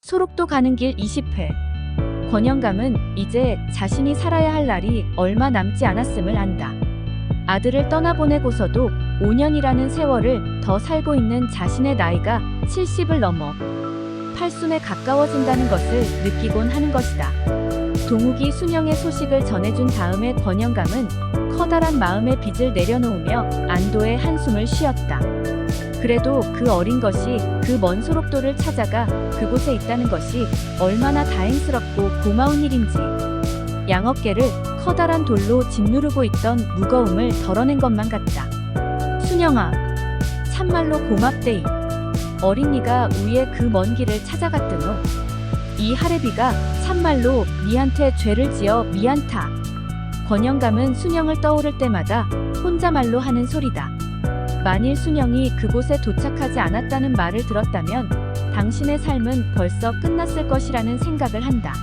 소록도 가는 길 20회. 권영감은 이제 자신이 살아야 할 날이 얼마 남지 않았음을 안다. 아들을 떠나보내고서도 5년이라는 세월을 더 살고 있는 자신의 나이가 70을 넘어 팔순에 가까워진다는 것을 느끼곤 하는 것이다. 동욱이 순영의 소식을 전해준 다음에 권영감은 커다란 마음의 빚을 내려놓으며 안도의 한숨을 쉬었다. 그래도 그 어린 것이 그 먼 소록도를 찾아가 그곳에 있다는 것이 얼마나 다행스럽고 고마운 일인지. 양어깨를 커다란 돌로 짓누르고 있던 무거움을 덜어낸 것만 같다. 순영아, 참말로 고맙데이. 어린이가 우리의 그 먼 길을 찾아갔드노. 이 할애비가 참말로 니한테 죄를 지어 미안타. 권영감은 순영을 떠오를 때마다 혼자말로 하는 소리다. 만일 순영이 그곳에 도착하지 않았다는 말을 들었다면 당신의 삶은 벌써 끝났을 것이라는 생각을 한다.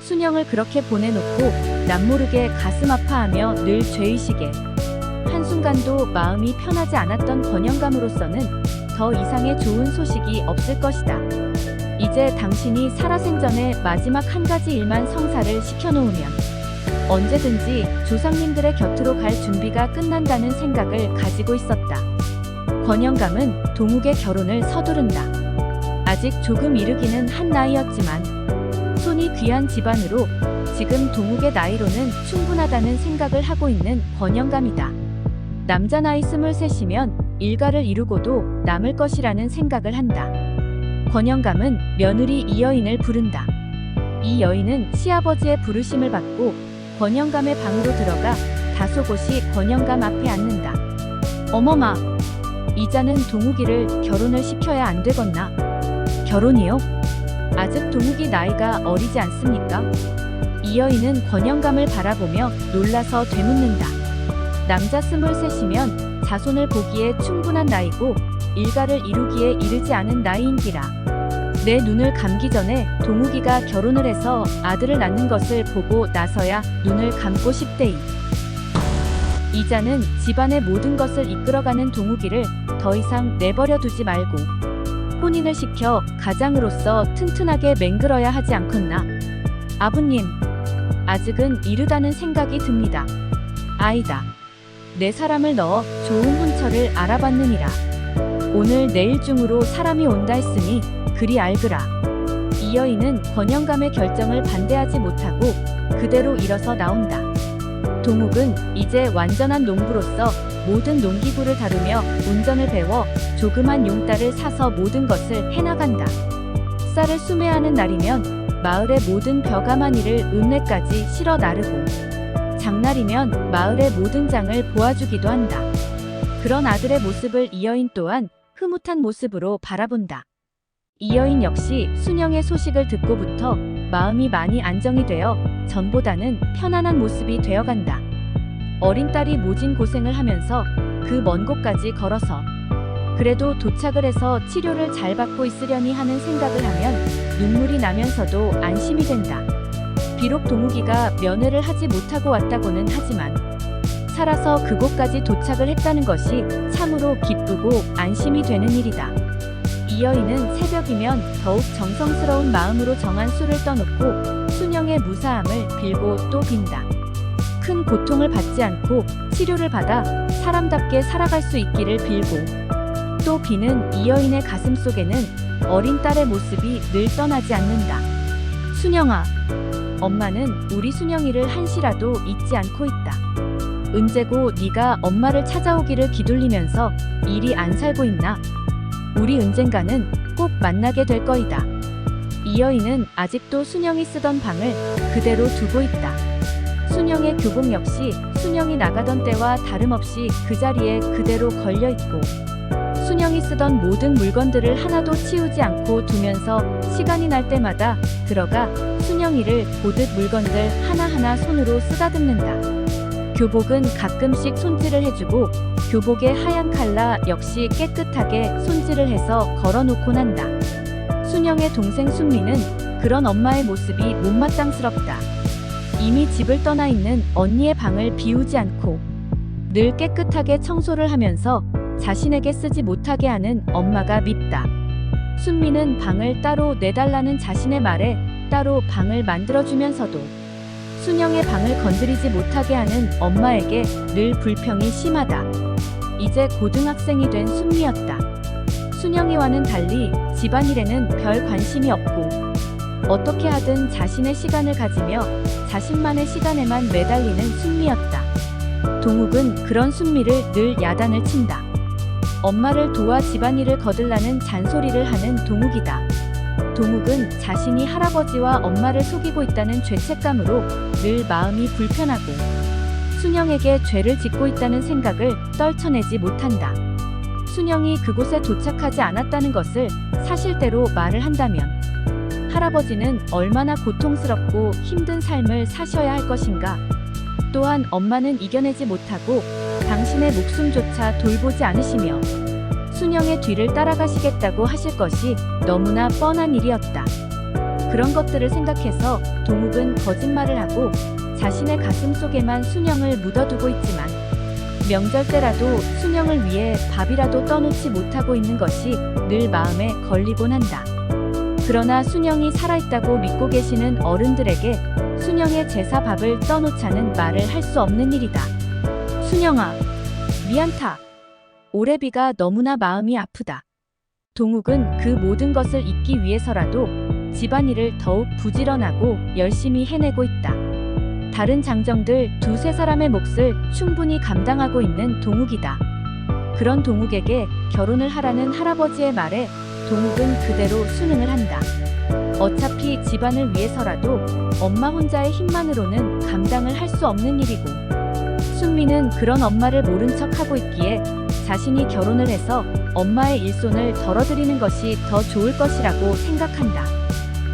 순영을 그렇게 보내놓고 남모르게 가슴 아파하며 늘 죄의식에 한순간도 마음이 편하지 않았던 권영감으로서는 더 이상의 좋은 소식이 없을 것이다. 이제 당신이 살아생전에 마지막 한 가지 일만 성사를 시켜놓으면 언제든지 조상님들의 곁으로 갈 준비가 끝난다는 생각을 가지고 있었다. 권영감은 동욱의 결혼을 서두른다. 아직 조금 이르기는 한 나이였지만 손이 귀한 집안으로 지금 동욱의 나이로는 충분하다는 생각을 하고 있는 권영감이다. 남자 나이 23이면 일가를 이루고도 남을 것이라는 생각을 한다. 권영감은 며느리 이 여인을 부른다. 이 여인은 시아버지의 부르심을 받고 권영감의 방으로 들어가 다소곳이 권영감 앞에 앉는다. 어머마, 이자는 동욱이를 결혼을 시켜야 안 되겠나? 결혼이요? 아직 동욱이 나이가 어리지 않습니까? 이 여인은 권영감을 바라보며 놀라서 되묻는다. 남자 23이면 자손을 보기에 충분한 나이고 일가를 이루기에 이르지 않은 나이인기라. 내 눈을 감기 전에 동욱이가 결혼을 해서 아들을 낳는 것을 보고 나서야 눈을 감고 싶대이. 이자는 집안의 모든 것을 이끌어가는 동욱이를 더 이상 내버려 두지 말고 혼인을 시켜 가장으로서 튼튼하게 맹글어야 하지 않겠나. 아버님, 아직은 이르다는 생각이 듭니다. 아이다. 내 사람을 넣어 좋은 혼처를 알아봤느니라. 오늘 내일 중으로 사람이 온다 했으니 그리 알그라. 이 여인은 권영감의 결정을 반대하지 못하고 그대로 일어서 나온다. 동욱은 이제 완전한 농부로서 모든 농기구를 다루며 운전을 배워 조그만 용따를 사서 모든 것을 해나간다. 쌀을 수매하는 날이면 마을의 모든 벼가마니를 읍내까지 실어 나르고 장날이면 마을의 모든 장을 보아주기도 한다. 그런 아들의 모습을 이 여인 또한 흐뭇한 모습으로 바라본다. 이 여인 역시 순영의 소식을 듣고부터 마음이 많이 안정이 되어 전보다는 편안한 모습이 되어간다. 어린 딸이 모진 고생을 하면서 그 먼 곳까지 걸어서 그래도 도착을 해서 치료를 잘 받고 있으려니 하는 생각을 하면 눈물이 나면서도 안심이 된다. 비록 동욱이가 면회를 하지 못하고 왔다고는 하지만 살아서 그곳까지 도착을 했다는 것이 참으로 기쁘고 안심이 되는 일이다. 이 여인은 새벽이면 더욱 정성스러운 마음으로 정한 술을 떠놓고 순영의 무사함을 빌고 또 빈다. 큰 고통을 받지 않고 치료를 받아 사람답게 살아갈 수 있기를 빌고 또 비는 이 여인의 가슴 속에는 어린 딸의 모습이 늘 떠나지 않는다. 순영아, 엄마는 우리 순영이를 한시라도 잊지 않고 있다. 은재고 네가 엄마를 찾아오기를 기둘리면서 이리 안 살고 있나? 우리 은젠가는 꼭 만나게 될 거이다. 이 여인은 아직도 순영이 쓰던 방을 그대로 두고 있다. 순영의 교복 역시 순영이 나가던 때와 다름없이 그 자리에 그대로 걸려있고 순영이 쓰던 모든 물건들을 하나도 치우지 않고 두면서 시간이 날 때마다 들어가 순영이를 보듯 물건들 하나하나 손으로 쓰다듬는다. 교복은 가끔씩 손질을 해주고 교복의 하얀 칼라 역시 깨끗하게 손질을 해서 걸어놓곤 한다. 순영의 동생 순미는 그런 엄마의 모습이 못마땅스럽다. 이미 집을 떠나 있는 언니의 방을 비우지 않고 늘 깨끗하게 청소를 하면서 자신에게 쓰지 못하게 하는 엄마가 밉다. 순미는 방을 따로 내달라는 자신의 말에 따로 방을 만들어주면서도 순영의 방을 건드리지 못하게 하는 엄마에게 늘 불평이 심하다. 이제 고등학생이 된 순미였다. 순영이와는 달리 집안일에는 별 관심이 없고 어떻게 하든 자신의 시간을 가지며 자신만의 시간에만 매달리는 순미였다. 동욱은 그런 순미를 늘 야단을 친다. 엄마를 도와 집안일을 거들라는 잔소리를 하는 동욱이다. 동욱은 자신이 할아버지와 엄마를 속이고 있다는 죄책감으로 늘 마음이 불편하고 순영에게 죄를 짓고 있다는 생각을 떨쳐내지 못한다. 순영이 그곳에 도착하지 않았다는 것을 사실대로 말을 한다면 할아버지는 얼마나 고통스럽고 힘든 삶을 사셔야 할 것인가. 또한 엄마는 이겨내지 못하고 당신의 목숨조차 돌보지 않으시며 순영의 뒤를 따라가시겠다고 하실 것이 너무나 뻔한 일이었다. 그런 것들을 생각해서 동욱은 거짓말을 하고 자신의 가슴 속에만 순영을 묻어두고 있지만 명절 때라도 순영을 위해 밥이라도 떠놓지 못하고 있는 것이 늘 마음에 걸리곤 한다. 그러나 순영이 살아있다고 믿고 계시는 어른들에게 순영의 제사 밥을 떠놓자는 말을 할 수 없는 일이다. 순영아, 미안타. 올해 비가 너무나 마음이 아프다. 동욱은 그 모든 것을 잊기 위해서라도 집안일을 더욱 부지런하고 열심히 해내고 있다. 다른 장정들 두세 사람의 몫을 충분히 감당하고 있는 동욱이다. 그런 동욱에게 결혼을 하라는 할아버지의 말에 동욱은 그대로 순응을 한다. 어차피 집안을 위해서라도 엄마 혼자의 힘만으로는 감당을 할 수 없는 일이고 순미는 그런 엄마를 모른 척하고 있기에 자신이 결혼을 해서 엄마의 일손을 덜어드리는 것이 더 좋을 것이라고 생각한다.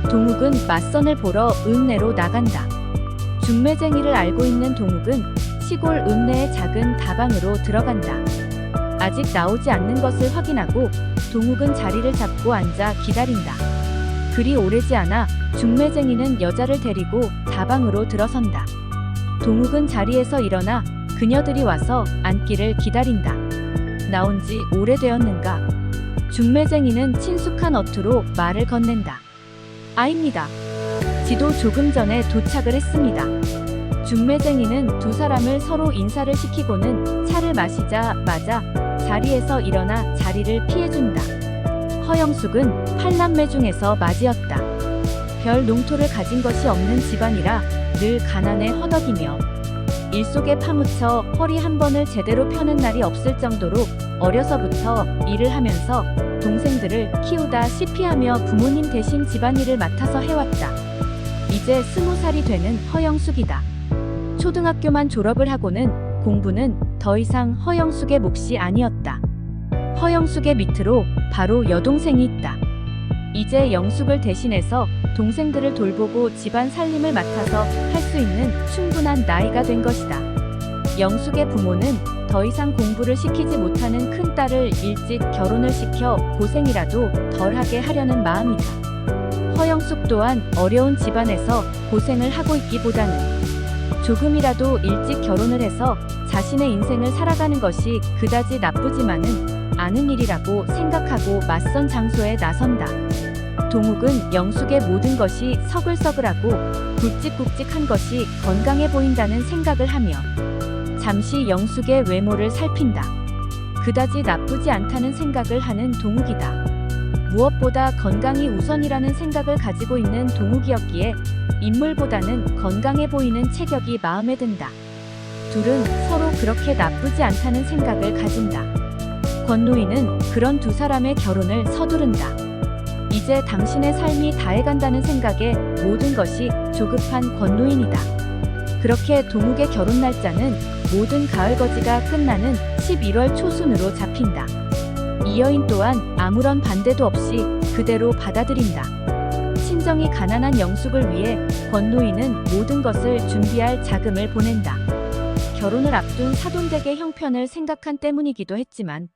동욱은 맞선을 보러 읍내로 나간다. 중매쟁이를 알고 있는 동욱은 시골 읍내의 작은 다방으로 들어간다. 아직 나오지 않는 것을 확인하고 동욱은 자리를 잡고 앉아 기다린다. 그리 오래지 않아 중매쟁이는 여자를 데리고 다방으로 들어선다. 동욱은 자리에서 일어나 그녀들이 와서 앉기를 기다린다. 나온 지 오래되었는가? 중매쟁이는 친숙한 어투로 말을 건넨다. 아입니다. 지도 조금 전에 도착을 했습니다. 중매쟁이는 두 사람을 서로 인사를 시키고는 차를 마시자마자 자리에서 일어나 자리를 피해준다. 허영숙은 8남매 중에서 맏이었다. 별 농토를 가진 것이 없는 집안이라 늘 가난에 허덕이며 일 속에 파묻혀 허리 한 번을 제대로 펴는 날이 없을 정도로 어려서부터 일을 하면서 동생들을 키우다 시피하며 부모님 대신 집안일을 맡아서 해왔다. 이제 20살이 되는 허영숙이다. 초등학교만 졸업을 하고는 공부는 더 이상 허영숙의 몫이 아니었다. 허영숙의 밑으로 바로 여동생이 있다. 이제 영숙을 대신해서 동생들을 돌보고 집안 살림을 맡아서 할 수 있는 충분한 나이가 된 것이다. 영숙의 부모는 더 이상 공부를 시키지 못하는 큰딸을 일찍 결혼을 시켜 고생이라도 덜하게 하려는 마음이다. 허영숙 또한 어려운 집안에서 고생을 하고 있기보다는 조금이라도 일찍 결혼을 해서 자신의 인생을 살아가는 것이 그다지 나쁘지만은 않은 일이라고 생각하고 맞선 장소에 나선다. 동욱은 영숙의 모든 것이 서글서글하고 굵직굵직한 것이 건강해 보인다는 생각을 하며 잠시 영숙의 외모를 살핀다. 그다지 나쁘지 않다는 생각을 하는 동욱이다. 무엇보다 건강이 우선이라는 생각을 가지고 있는 동욱이었기에 인물보다는 건강해 보이는 체격이 마음에 든다. 둘은 서로 그렇게 나쁘지 않다는 생각을 가진다. 권노인은 그런 두 사람의 결혼을 서두른다. 이제 당신의 삶이 다해간다는 생각에 모든 것이 조급한 권노인이다. 그렇게 동욱의 결혼 날짜는 모든 가을거지가 끝나는 11월 초순으로 잡힌다. 이 여인 또한 아무런 반대도 없이 그대로 받아들인다. 친정이 가난한 영숙을 위해 권노인은 모든 것을 준비할 자금을 보낸다. 결혼을 앞둔 사돈댁의 형편을 생각한 때문이기도 했지만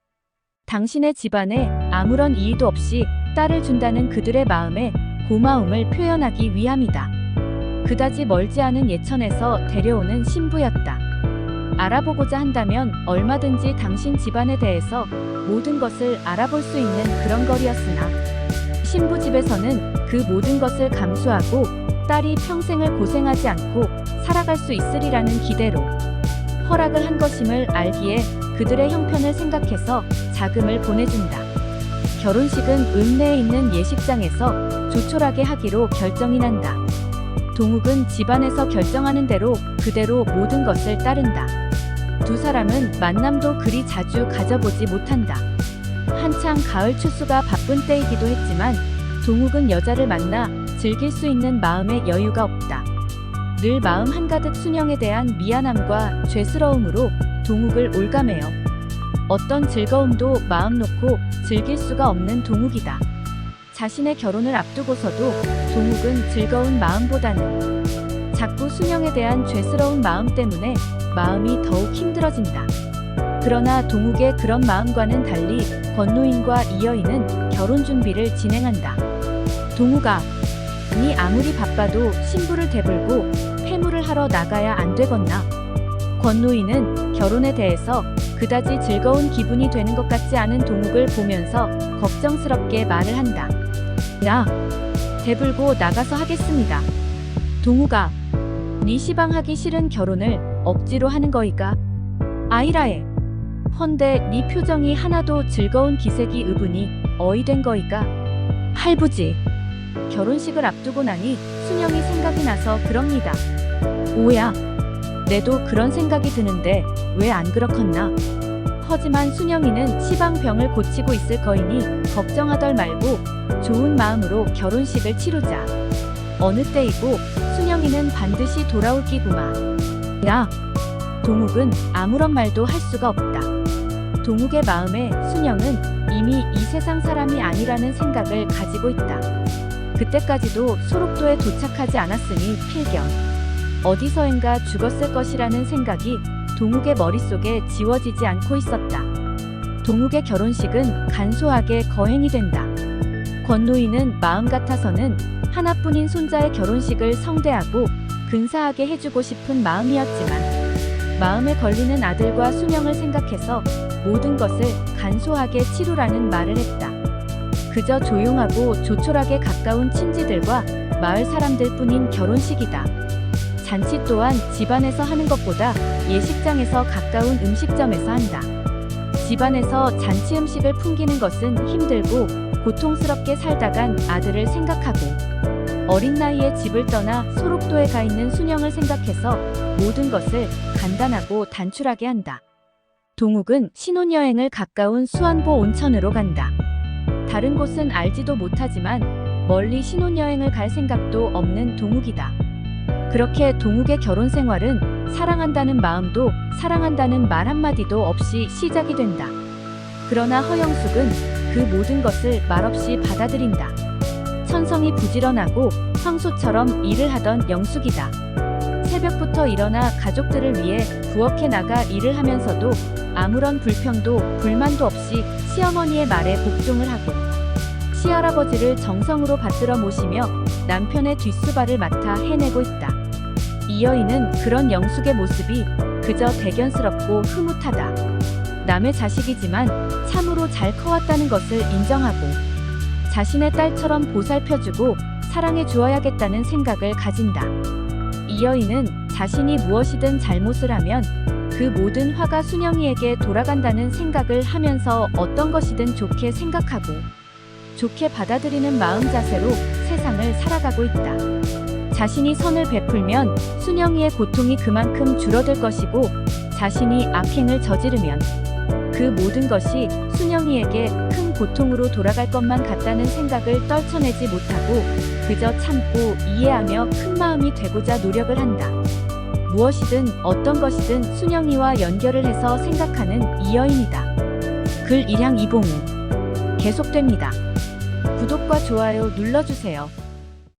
당신의 집안에 아무런 이의도 없이 딸을 준다는 그들의 마음에 고마움을 표현하기 위함이다. 그다지 멀지 않은 예천에서 데려오는 신부였다. 알아보고자 한다면 얼마든지 당신 집안에 대해서 모든 것을 알아볼 수 있는 그런 거리였으나 신부 집에서는 그 모든 것을 감수하고 딸이 평생을 고생하지 않고 살아갈 수 있으리라는 기대로 허락을 한 것임을 알기에 그들의 형편을 생각해서 자금을 보내준다. 결혼식은 읍내에 있는 예식장에서 조촐하게 하기로 결정이 난다. 동욱은 집안에서 결정하는 대로 그대로 모든 것을 따른다. 두 사람은 만남도 그리 자주 가져보지 못한다. 한창 가을 추수가 바쁜 때이기도 했지만 동욱은 여자를 만나 즐길 수 있는 마음의 여유가 없다. 늘 마음 한가득 순영에 대한 미안함과 죄스러움으로 동욱을 올가매어 어떤 즐거움도 마음 놓고 즐길 수가 없는 동욱이다. 자신의 결혼을 앞두고서도 동욱은 즐거운 마음보다는 자꾸 순영에 대한 죄스러운 마음 때문에 마음이 더욱 힘들어진다. 그러나 동욱의 그런 마음과는 달리 권노인과 이여인은 결혼 준비를 진행한다. 동욱아, 네 아무리 바빠도 신부를 대불고 패무를 하러 나가야 안 되겠나? 권노인은 결혼에 대해서 그다지 즐거운 기분이 되는 것 같지 않은 동욱을 보면서 걱정스럽게 말을 한다. 나 대불고 나가서 하겠습니다. 동욱아, 네 시방하기 싫은 결혼을 억지로 하는 거이까? 아이라에. 헌데 네 표정이 하나도 즐거운 기색이 으브니 어이 된 거이까? 할부지. 결혼식을 앞두고 나니 순영이 생각이 나서 그럽니다. 오야, 내도 그런 생각이 드는데 왜 안 그렇겠나? 하지만 순영이는 시방병을 고치고 있을 거이니 걱정하덜 말고 좋은 마음으로 결혼식을 치르자. 어느 때이고 순영이는 반드시 돌아올 끼구마. 야, 동욱은 아무런 말도 할 수가 없다. 동욱의 마음에 순영은 이미 이 세상 사람이 아니라는 생각을 가지고 있다. 그때까지도 소록도에 도착하지 않았으니 필경 어디서인가 죽었을 것이라는 생각이 동욱의 머릿속에 지워지지 않고 있었다. 동욱의 결혼식은 간소하게 거행이 된다. 권노인은 마음 같아서는 하나뿐인 손자의 결혼식을 성대하고 근사하게 해주고 싶은 마음이었지만 마음에 걸리는 아들과 순영을 생각해서 모든 것을 간소하게 치루라는 말을 했다. 그저 조용하고 조촐하게 가까운 친지들과 마을 사람들 뿐인 결혼식이다. 잔치 또한 집안에서 하는 것보다 예식장에서 가까운 음식점에서 한다. 집안에서 잔치 음식을 풍기는 것은 힘들고 고통스럽게 살다간 아들을 생각하고 어린 나이에 집을 떠나 소록도에 가 있는 순영을 생각해서 모든 것을 간단하고 단출하게 한다. 동욱은 신혼여행을 가까운 수안보 온천으로 간다. 다른 곳은 알지도 못하지만 멀리 신혼여행을 갈 생각도 없는 동욱이다. 그렇게 동욱의 결혼 생활은 사랑한다는 마음도 사랑한다는 말 한마디도 없이 시작이 된다. 그러나 허영숙은 그 모든 것을 말없이 받아들인다. 천성이 부지런하고 황소처럼 일을 하던 영숙이다. 새벽부터 일어나 가족들을 위해 부엌에 나가 일을 하면서도 아무런 불평도 불만도 없이 시어머니의 말에 복종을 하고 시할아버지를 정성으로 받들어 모시며 남편의 뒷수발을 맡아 해내고 있다. 이여인은 그런 영숙의 모습이 그저 대견스럽고 흐뭇하다. 남의 자식이지만 참으로 잘 커왔다는 것을 인정하고 자신의 딸처럼 보살펴주고 사랑해 주어야겠다는 생각을 가진다. 이여인은 자신이 무엇이든 잘못을 하면 그 모든 화가 순영이에게 돌아간다는 생각을 하면서 어떤 것이든 좋게 생각하고 좋게 받아들이는 마음 자세로 세상을 살아가고 있다. 자신이 선을 베풀면 순영이의 고통이 그만큼 줄어들 것이고 자신이 악행을 저지르면 그 모든 것이 순영이에게 큰 고통으로 돌아갈 것만 같다는 생각을 떨쳐내지 못하고 그저 참고 이해하며 큰 마음이 되고자 노력을 한다. 무엇이든 어떤 것이든 순영이와 연결을 해서 생각하는 이여인이다. 글 일향 이봉우 계속됩니다. 구독과 좋아요 눌러주세요.